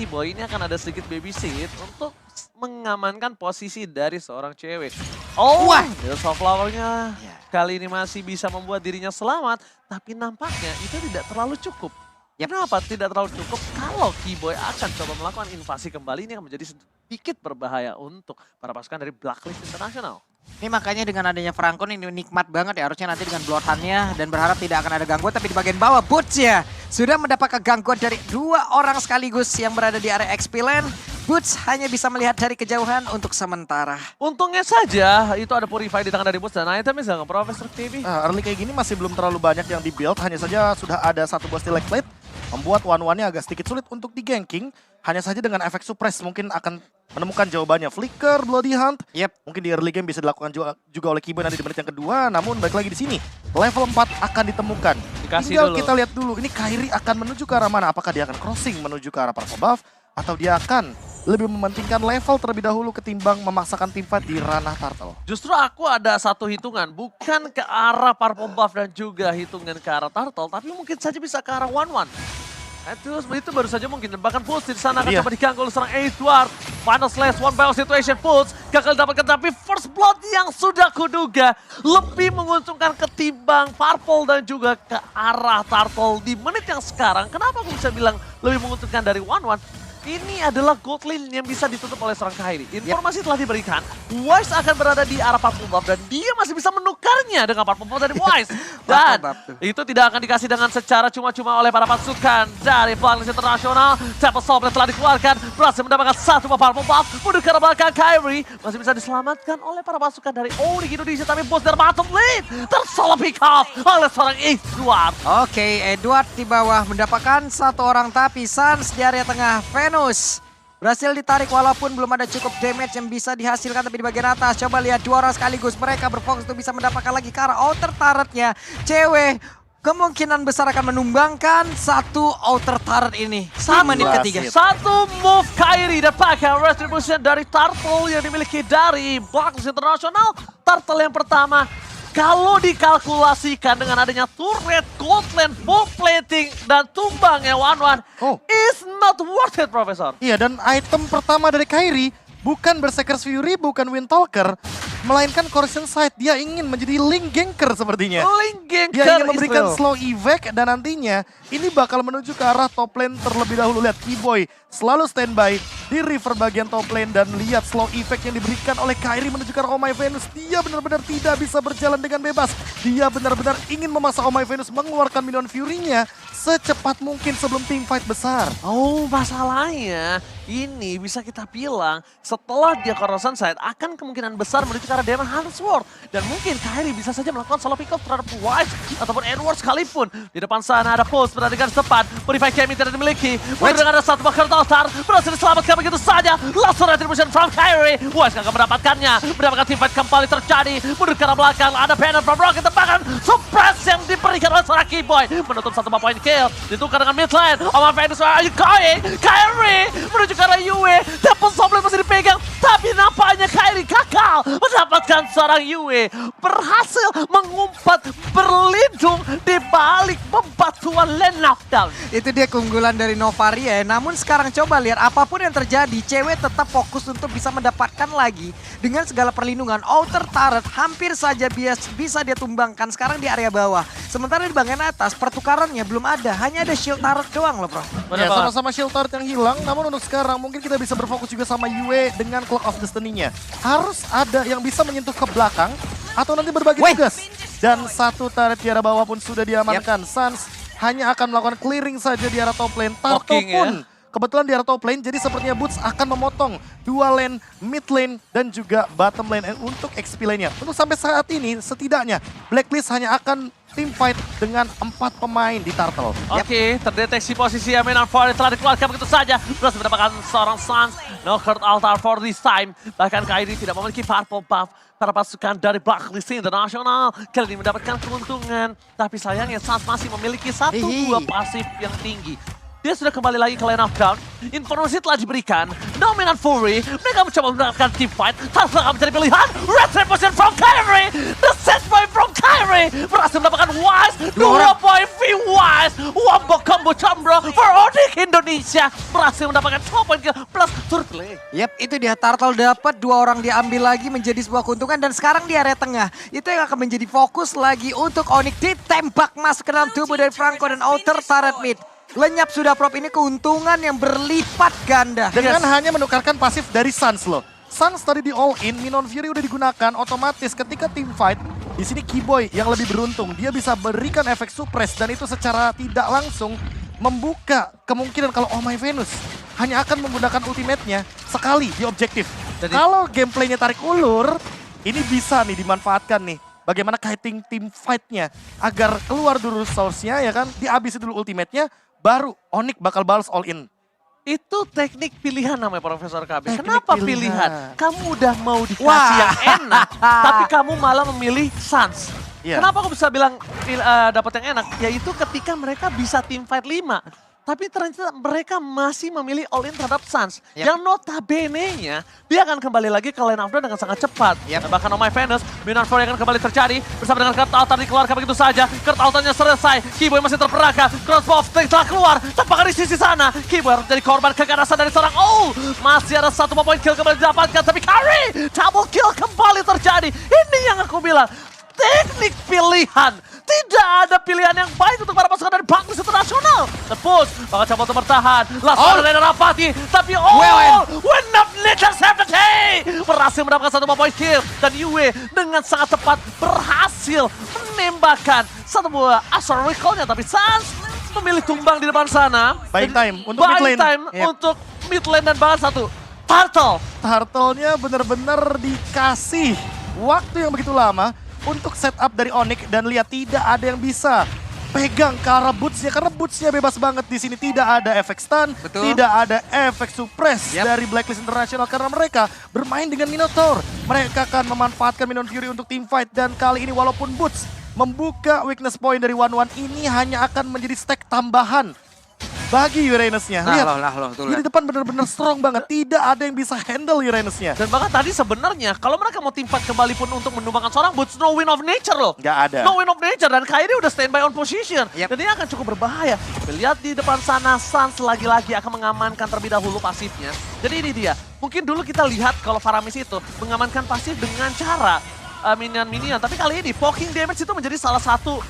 Keyboy ini akan ada sedikit babysit untuk mengamankan posisi dari seorang cewek. Oh, Wah. Soft Flower-nya Ya. kali ini masih bisa membuat dirinya selamat, tapi nampaknya itu tidak terlalu cukup. Kenapa tidak terlalu cukup? Kalau Keyboy akan coba melakukan invasi kembali, ini akan menjadi sedikit berbahaya untuk para pasukan dari Blacklist International. Ini makanya dengan adanya Franco ini nikmat banget ya, harusnya nanti dengan bloodhound-nya dan berharap tidak akan ada gangguan, tapi di bagian bawah Boots ya sudah mendapatkan gangguan dari 2 orang sekaligus yang berada di area XP lane. Boots hanya bisa melihat dari kejauhan untuk sementara. Untungnya saja itu ada Purify di tangan dari Boots dan itemnya sangat Profesor TV. Early kayak gini masih belum terlalu banyak yang di-build, hanya saja sudah ada satu buah Steel Plate, membuat one-one-nya agak sedikit sulit untuk di-ganking. Hanya saja dengan efek suppress mungkin akan menemukan jawabannya. Flicker, Bloody Hunt, mungkin di early game bisa dilakukan juga oleh Keyboy nanti di menit yang kedua. Namun balik lagi di sini, level 4 akan ditemukan. Dikasih Tinggal dulu. kita lihat dulu, ini Kairi akan menuju ke arah mana? Apakah dia akan crossing menuju ke arah Purple Buff? Atau dia akan lebih mementingkan level terlebih dahulu ketimbang memaksakan teamfight di ranah Turtle? Justru aku ada satu hitungan, bukan ke arah Purple Buff dan juga hitungan ke arah Turtle, tapi mungkin saja bisa ke arah 1-1. Itu baru saja mungkin. Bahkan Pulse di sana akan Iya. coba diganggu oleh seorang Edward. Final slash, one battle situation, Pulse gagal dapatkan, tapi first blood yang sudah kuduga lebih menguntungkan ketimbang Purple dan juga ke arah Turtle di menit yang sekarang. Kenapa aku bisa bilang lebih menguntungkan dari 1-1? Ini adalah gold lane yang bisa ditutup oleh seorang Kairi. Informasi telah diberikan, Wise akan berada di arah Purple Buff dan dia masih bisa menukarnya dengan Purple Buff dari Wise. Dan itu tidak akan dikasih dengan secara cuma-cuma oleh para pasukan dari Blacklist International. Temple Soul telah dikeluarkan, berhasil mendapatkan satu buah Purple Buff. Mundur ke arah belakang, Kairi masih bisa diselamatkan oleh para pasukan dari Ori Indonesia. Tapi bos dari bottom lane tersalah pick off oleh seorang Edward. Oke, Edward di bawah mendapatkan 1 orang, tapi Sans di area tengah. Venus berhasil ditarik walaupun belum ada cukup damage yang bisa dihasilkan, tapi di bagian atas coba lihat 2 orang sekaligus. Mereka berfokus untuk bisa mendapatkan lagi ke arah outer turret-nya. Cewek kemungkinan besar akan menumbangkan 1 outer turret ini di menit ketiga. Satu move Kairi dan pakai retribution dari Turtle yang dimiliki dari Blacklist International. Turtle yang pertama, kalau dikalkulasikan dengan adanya turret, gold lane, full plating, dan tumbangnya 1-1, is not worth it, Profesor. Iya, dan item pertama dari Kairi bukan Berserker's Fury, bukan Windtalker, melainkan Corruption Sight. Dia ingin menjadi Link Ganker sepertinya. Link Ganker Dia ingin memberikan Israel. slow evac dan nantinya ini bakal menuju ke arah top lane terlebih dahulu. Lihat Keyboy selalu standby di river bagian top lane dan lihat slow effect yang diberikan oleh Kairi menuju ke arah Oh My Venus. Dia benar-benar tidak bisa berjalan dengan bebas. Dia benar-benar ingin memaksa Oh My Venus mengeluarkan minion Fury-nya secepat mungkin sebelum team fight besar. Oh, masalahnya ini bisa kita bilang setelah dia Corrosion Sight akan kemungkinan besar menuju ke arah Demon Hunter Sword. Dan mungkin Kairi bisa saja melakukan solo pick off terhadap Wise ataupun Edward sekalipun. Di depan sana ada Pulse berada dengan tepat. Purify Kemi tidak dimiliki. Dengan ada satu bakar altar berhasil diselamatkan begitu saja. Langsung retribution from Kairi. Wise akan mendapatkannya. Mendapatkan team fight kembali terjadi. Mundur ke arah belakang. Ada banner from Rocket. Bahkan suppress yang diberikan oleh seorang Keyboy. Menutup 1 point kill. Ditukar dengan mid lane. Oh My Venus, where are you going? Kairi menuju ke arah Yue. Temple Soul masih dipegang. Tapi nampaknya Kairi gagal mendapatkan seorang Yue. Berhasil mengumpat berlindung di balik bebatuan lane knockdown. Itu dia keunggulan dari Novaria ya. Namun sekarang coba lihat apapun yang terjadi, cewek tetap fokus untuk bisa mendapatkan lagi dengan segala perlindungan. Outer turret hampir saja bisa dia tumbangkan sekarang di area bawah. Sementara di bagian atas pertukarannya belum ada, hanya ada shield turret doang loh bro. Ya, sama-sama shield turret yang hilang, namun untuk sekarang mungkin kita bisa berfokus juga sama Yue dengan Clock of Destiny-nya. Harus ada yang bisa menyentuh ke belakang atau nanti berbagi tugas. Dan 1 turret di arah bawah pun sudah diamankan. Sans hanya akan melakukan clearing saja di arah top lane. Turtle pun kebetulan di arah top lane, jadi sepertinya Boots akan memotong 2 lane, mid lane, dan juga bottom lane untuk XP lane-nya. Untuk sampai saat ini setidaknya Blacklist hanya akan team fight dengan 4 pemain di Turtle. Oke, terdeteksi posisi Aminar Ford telah dikeluarkan begitu saja. Berhasil mendapatkan seorang Sans. No hurt altar for this time. Bahkan Kairi tidak memiliki purple buff. Para pasukan dari Blacklist International kali ini mendapatkan keuntungan. Tapi sayangnya Sans masih memiliki 1-2 pasif yang tinggi. Dia sudah kembali lagi ke line of down. Informasi telah diberikan. Dominant Fury. Mereka mencoba mendapatkan team fight. Tanpa menjadi pilihan. Retribution from Kyrie. The set point from Kyrie. Berhasil mendapatkan Wise. 2 point V Wise. Wombo combo combro for Onyx Indonesia. Berhasil mendapatkan 2 point kill plus turret play. Yap, itu dia Turtle dapat 2 orang diambil lagi menjadi sebuah keuntungan dan sekarang di area tengah. Itu yang akan menjadi fokus lagi untuk Onyx ditembak masuk ke dalam tubuh dari Franco dan outer turret mid. Lenyap sudah prop ini keuntungan yang berlipat ganda. Dengan hanya menukarkan pasif dari Suns loh. Suns tadi di all in, Minon Fury udah digunakan otomatis ketika team fight. Di sini Keyboy yang lebih beruntung, dia bisa berikan efek suppress dan itu secara tidak langsung membuka kemungkinan kalau Oh My Venus hanya akan menggunakan ultimate-nya sekali di objektif. Jadi, kalau gameplaynya tarik ulur, ini bisa nih dimanfaatkan nih. Bagaimana kiting team fight-nya agar keluar dulu source-nya ya kan, dihabisi dulu ultimate-nya, baru Onyx bakal balas all in. itu teknik pilihan namanya Profesor KB. Teknik Kenapa pilihan? Kamu udah mau dikasih yang enak, tapi kamu malah memilih Suns. Iya. Kenapa aku bisa bilang dapat yang enak? Yaitu ketika mereka bisa team fight 5. Tapi ternyata mereka masih memilih all in terhadap Suns. Yep. Yang notabene-nya, dia akan kembali lagi ke line of down dengan sangat cepat. Yep. Dan bahkan Oh My Venus, Minon Fury akan kembali terjadi. Bersama dengan Kurt Altar dikeluarkan begitu saja. Kurt Altarnya selesai, Keyboy masih terperangkap. Crossbow telah keluar, tepat di sisi sana. Keyboy harus menjadi korban keganasan dari seorang masih ada 1 point kill kembali didapatkan. Tapi Kyrie, double kill kembali terjadi. Ini yang aku bilang, teknik pilihan. Tidak ada pilihan yang baik untuk para pasukan dari Bangkis Internasional. Tepus, bakal coba untuk bertahan. Langsung dari Rapati. Tapi when up Nicholas Hefty berhasil mendapatkan 1 point kill. Dan Yue dengan sangat tepat berhasil menembakkan 1 buah Assault Recall-nya. Tapi Suns memilih tumbang di depan sana. Buying time untuk mid Buying lane. time untuk mid lane dan bahkan 1 Turtle. Turtle-nya benar-benar dikasih waktu yang begitu lama untuk setup dari Onyx dan lihat tidak ada yang bisa pegang ke arah boots-nya karena boots-nya bebas banget di sini, tidak ada efek stun, Betul. tidak ada efek suppress Yep. dari Blacklist International karena mereka bermain dengan Minotaur. Mereka akan memanfaatkan Minon Fury untuk team fight dan kali ini walaupun boots membuka weakness point dari 1-1 ini hanya akan menjadi stack tambahan bagi Uranus-nya. Lihat, dia di depan benar-benar strong banget. Tidak ada yang bisa handle Uranus-nya. Dan bahkan tadi sebenarnya kalau mereka mau team fight kembali pun untuk menumbangkan seorang Boots, no win of nature loh. Nggak ada. No win of nature dan Kyrie udah standby on position. Yep. Dan ini akan cukup berbahaya. Lihat di depan sana Suns lagi-lagi akan mengamankan terlebih dahulu pasifnya. Jadi ini dia. Mungkin dulu kita lihat kalau Faramis itu mengamankan pasif dengan cara minion-minion. Tapi kali ini poking damage itu menjadi salah satu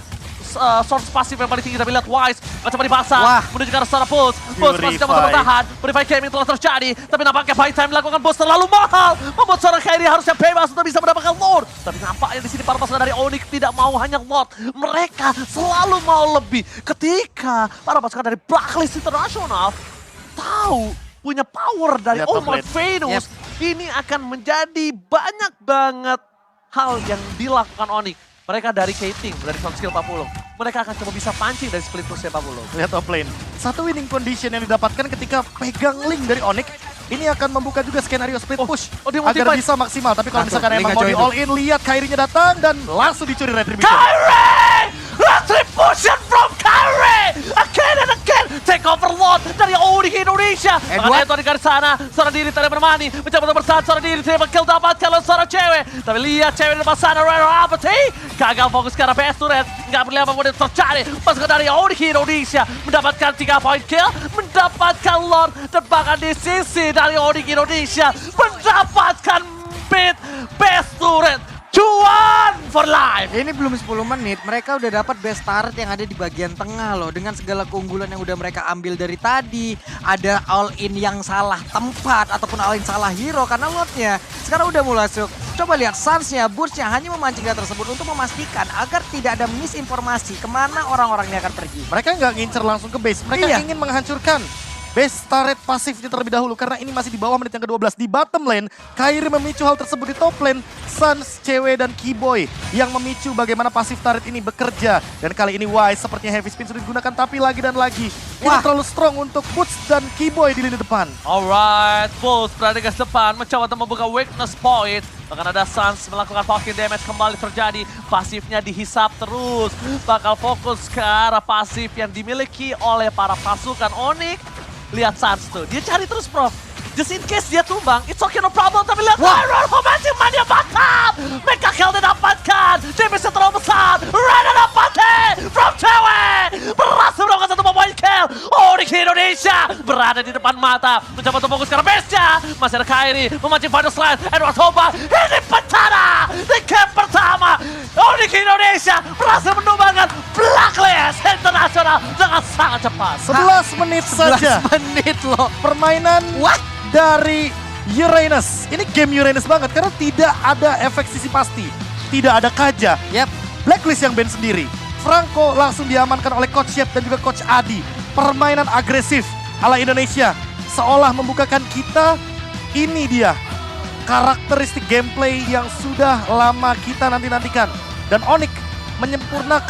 source pasif yang paling tinggi. Tapi lihat Wise coba dipasang menuju ke arah sana Pulse. Pulse masih coba bertahan. Purify Gaming telah terjadi. Tapi nampaknya buy time dilakukan Pulse terlalu mahal. Membuat seorang Kyrie harusnya bebas untuk bisa mendapatkan Lord. Tapi nampaknya di sini para pasukan dari Onyx tidak mau hanya Lord. Mereka selalu mau lebih. Ketika para pasukan dari Blacklist International tahu punya power dari Oh My Venus. Ini akan menjadi banyak banget hal yang dilakukan Onyx. Mereka dari Kating, dari soft skill 40. Mereka akan coba bisa pancing dari split push 40. Lihat top lane. Satu winning condition yang didapatkan ketika pegang link dari Onyx. Ini akan membuka juga skenario split push. Dia mau agar team fight. bisa maksimal. Tapi kalau misalkan Link emang nggak mau di join all in, lihat Kyrie-nya datang dan langsung dicuri Retribution. Kyrie! Retribution from Kyrie! Again and again! Take over Lord dari Onyx Indonesia. Edward Edward di garis sana. Seorang diri tadi bermani. Mencoba untuk bertahan. Seorang diri tidak kill dapat kalau seorang cewek. Tapi lihat cewek di depan sana. Rare Apathy. Gagal fokus ke arah PS Turret. Nggak perlu apa-apa yang terjadi. Pasukan dari Onyx Indonesia mendapatkan 3 point kill. Mendapatkan Lord. Dan bahkan di sisi dari Onyx Indonesia mendapatkan mid PS Turret. Cuan for life. Ini belum 10 menit, mereka udah dapat best turret yang ada di bagian tengah loh. Dengan segala keunggulan yang udah mereka ambil dari tadi. Ada all-in yang salah tempat ataupun all-in salah hero karena lotnya sekarang udah mulai masuk. Coba lihat Suns-nya, Burst-nya hanya memancing data tersebut untuk memastikan agar tidak ada misinformasi kemana orang-orang ini akan pergi. Mereka nggak ngincer langsung ke base. Mereka ingin menghancurkan base turret pasifnya terlebih dahulu karena ini masih di bawah menit yang ke-12. Di bottom lane, Kairi memicu hal tersebut. Di top lane, Suns, CW, dan Keyboy yang memicu bagaimana pasif turret ini bekerja. Dan kali ini Wise sepertinya heavy spin sudah digunakan, tapi lagi dan lagi ini terlalu strong untuk Boots dan Keyboy di lini depan. Alright, Bulls berada di garis depan, mencoba untuk membuka weakness point. Bahkan ada Suns melakukan poking damage kembali terjadi. Pasifnya dihisap terus. Bakal fokus ke arah pasif yang dimiliki oleh para pasukan Onyx. Lihat Suns tuh, dia cari terus Prof. Just in case dia tumbang, it's okay no problem. Tapi lihat Iron Romantic Mania back. Mega kill didapatkan. Damage-nya terlalu besar. Rana dapatkan from cewek. Berhasil melakukan 1 point kill. Onyx Indonesia berada di depan mata. Mencoba untuk fokus ke arah base-nya. Masih ada Kairi memancing final slide. Edward Hoba ini bencana di game pertama. Onyx Indonesia berhasil menumbangkan Blacklist International dengan sangat cepat. 11 menit saja. 11 menit loh. Permainan dari Uranus. Ini game Uranus banget karena tidak ada efek sisi pasti. Tidak ada Kaja. Yap. Blacklist yang ban sendiri. Franco langsung diamankan oleh Coach Yep dan juga Coach Adi. Permainan agresif ala Indonesia. Seolah membukakan kita, ini dia. Karakteristik gameplay yang sudah lama kita nanti-nantikan. Dan Onyx menyempurnakan